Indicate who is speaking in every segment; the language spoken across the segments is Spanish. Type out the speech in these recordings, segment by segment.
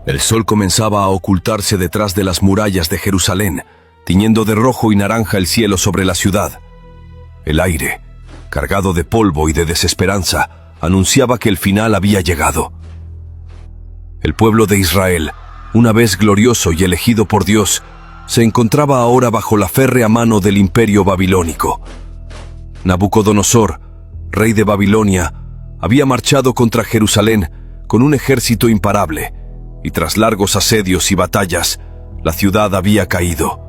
Speaker 1: El sol comenzaba a ocultarse detrás de las murallas de Jerusalén, tiñendo de rojo y naranja el cielo sobre la ciudad. El aire, cargado de polvo y de desesperanza, anunciaba que el final había llegado. El pueblo de Israel, una vez glorioso y elegido por Dios, se encontraba ahora bajo la férrea mano del imperio babilónico. Nabucodonosor, rey de Babilonia, había marchado contra Jerusalén con un ejército imparable, y tras largos asedios y batallas, la ciudad había caído.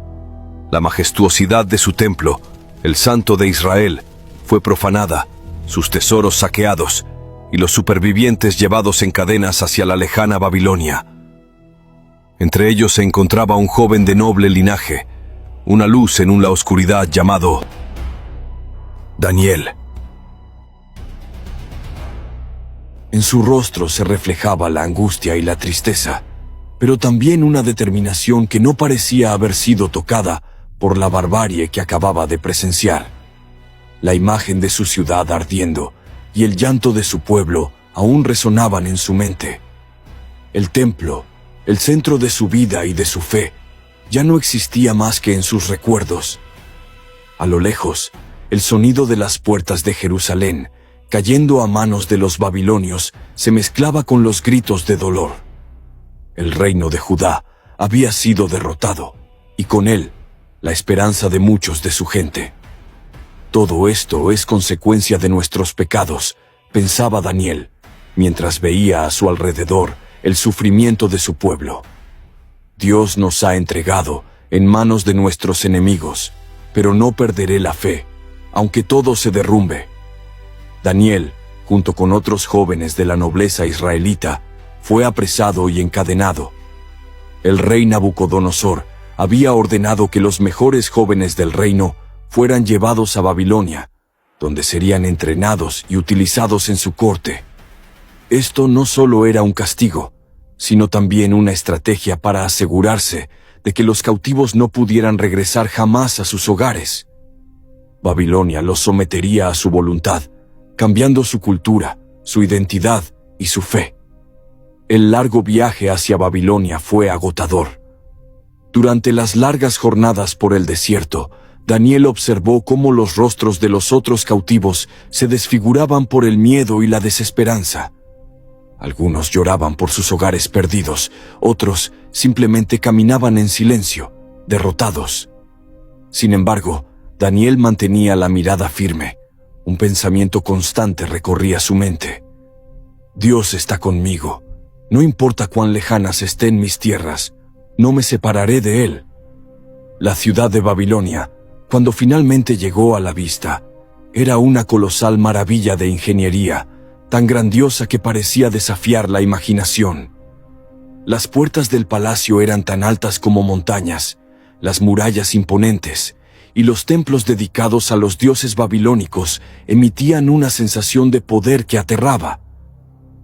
Speaker 1: La majestuosidad de su templo, el Santo de Israel, fue profanada, sus tesoros saqueados, y los supervivientes llevados en cadenas hacia la lejana Babilonia. Entre ellos se encontraba un joven de noble linaje, una luz en la oscuridad llamado Daniel.
Speaker 2: En su rostro se reflejaba la angustia y la tristeza, pero también una determinación que no parecía haber sido tocada por la barbarie que acababa de presenciar. La imagen de su ciudad ardiendo y el llanto de su pueblo aún resonaban en su mente. El templo, el centro de su vida y de su fe, ya no existía más que en sus recuerdos. A lo lejos, el sonido de las puertas de Jerusalén, cayendo a manos de los babilonios, se mezclaba con los gritos de dolor. El reino de Judá había sido derrotado, y con él, la esperanza de muchos de su gente. Todo esto es consecuencia de nuestros pecados, pensaba Daniel, mientras veía a su alrededor el sufrimiento de su pueblo. Dios nos ha entregado en manos de nuestros enemigos, pero no perderé la fe, aunque todo se derrumbe. Daniel, junto con otros jóvenes de la nobleza israelita, fue apresado y encadenado. El rey Nabucodonosor había ordenado que los mejores jóvenes del reino fueran llevados a Babilonia, donde serían entrenados y utilizados en su corte. Esto no solo era un castigo, sino también una estrategia para asegurarse de que los cautivos no pudieran regresar jamás a sus hogares. Babilonia los sometería a su voluntad, cambiando su cultura, su identidad y su fe. El largo viaje hacia Babilonia fue agotador. Durante las largas jornadas por el desierto, Daniel observó cómo los rostros de los otros cautivos se desfiguraban por el miedo y la desesperanza. Algunos lloraban por sus hogares perdidos, otros simplemente caminaban en silencio, derrotados. Sin embargo, Daniel mantenía la mirada firme. Un pensamiento constante recorría su mente. Dios está conmigo. No importa cuán lejanas estén mis tierras, no me separaré de Él. La ciudad de Babilonia, cuando finalmente llegó a la vista, era una colosal maravilla de ingeniería, tan grandiosa que parecía desafiar la imaginación. Las puertas del palacio eran tan altas como montañas, las murallas imponentes, y los templos dedicados a los dioses babilónicos emitían una sensación de poder que aterraba.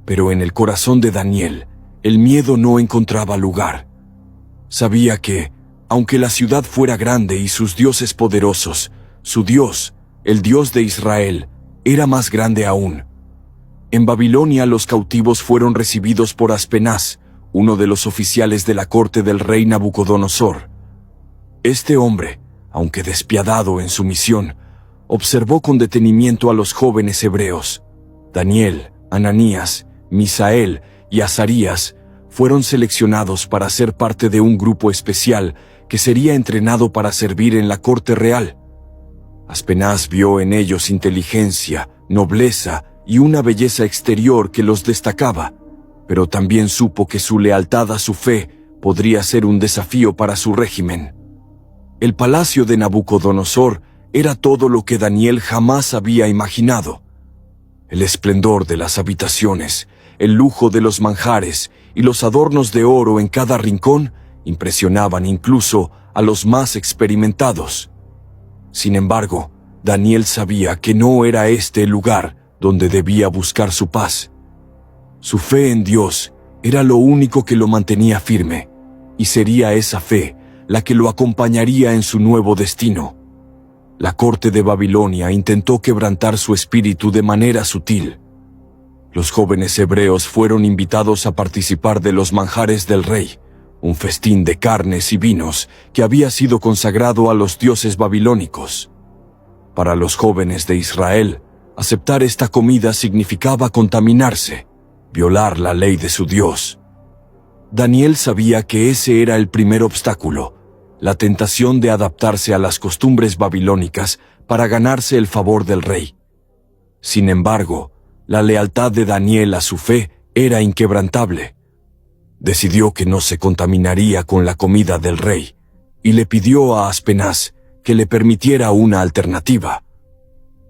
Speaker 2: Pero en el corazón de Daniel, el miedo no encontraba lugar. Sabía que, aunque la ciudad fuera grande y sus dioses poderosos, su Dios, el Dios de Israel, era más grande aún. En Babilonia los cautivos fueron recibidos por Aspenaz, uno de los oficiales de la corte del rey Nabucodonosor. Este hombre, aunque despiadado en su misión, observó con detenimiento a los jóvenes hebreos. Daniel, Ananías, Misael y Azarías fueron seleccionados para ser parte de un grupo especial que sería entrenado para servir en la corte real. Aspenaz vio en ellos inteligencia, nobleza y una belleza exterior que los destacaba, pero también supo que su lealtad a su fe podría ser un desafío para su régimen. El palacio de Nabucodonosor era todo lo que Daniel jamás había imaginado. El esplendor de las habitaciones, el lujo de los manjares y los adornos de oro en cada rincón impresionaban incluso a los más experimentados. Sin embargo, Daniel sabía que no era este el lugar donde debía buscar su paz. Su fe en Dios era lo único que lo mantenía firme, y sería esa fe la que lo acompañaría en su nuevo destino. La corte de Babilonia intentó quebrantar su espíritu de manera sutil. Los jóvenes hebreos fueron invitados a participar de los manjares del rey, un festín de carnes y vinos que había sido consagrado a los dioses babilónicos. Para los jóvenes de Israel, aceptar esta comida significaba contaminarse, violar la ley de su Dios. Daniel sabía que ese era el primer obstáculo, la tentación de adaptarse a las costumbres babilónicas para ganarse el favor del rey. Sin embargo, la lealtad de Daniel a su fe era inquebrantable. Decidió que no se contaminaría con la comida del rey y le pidió a Aspenaz que le permitiera una alternativa.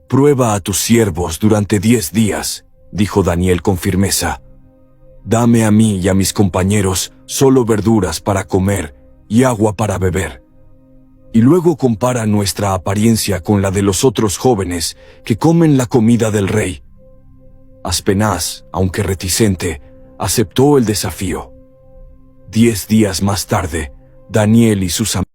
Speaker 2: «Prueba a tus siervos durante 10 días», dijo Daniel con firmeza. «Dame a mí y a mis compañeros solo verduras para comer y agua para beber. Y luego compara nuestra apariencia con la de los otros jóvenes que comen la comida del rey». Aspenaz, aunque reticente, aceptó el desafío. 10 días más tarde, Daniel y sus amigos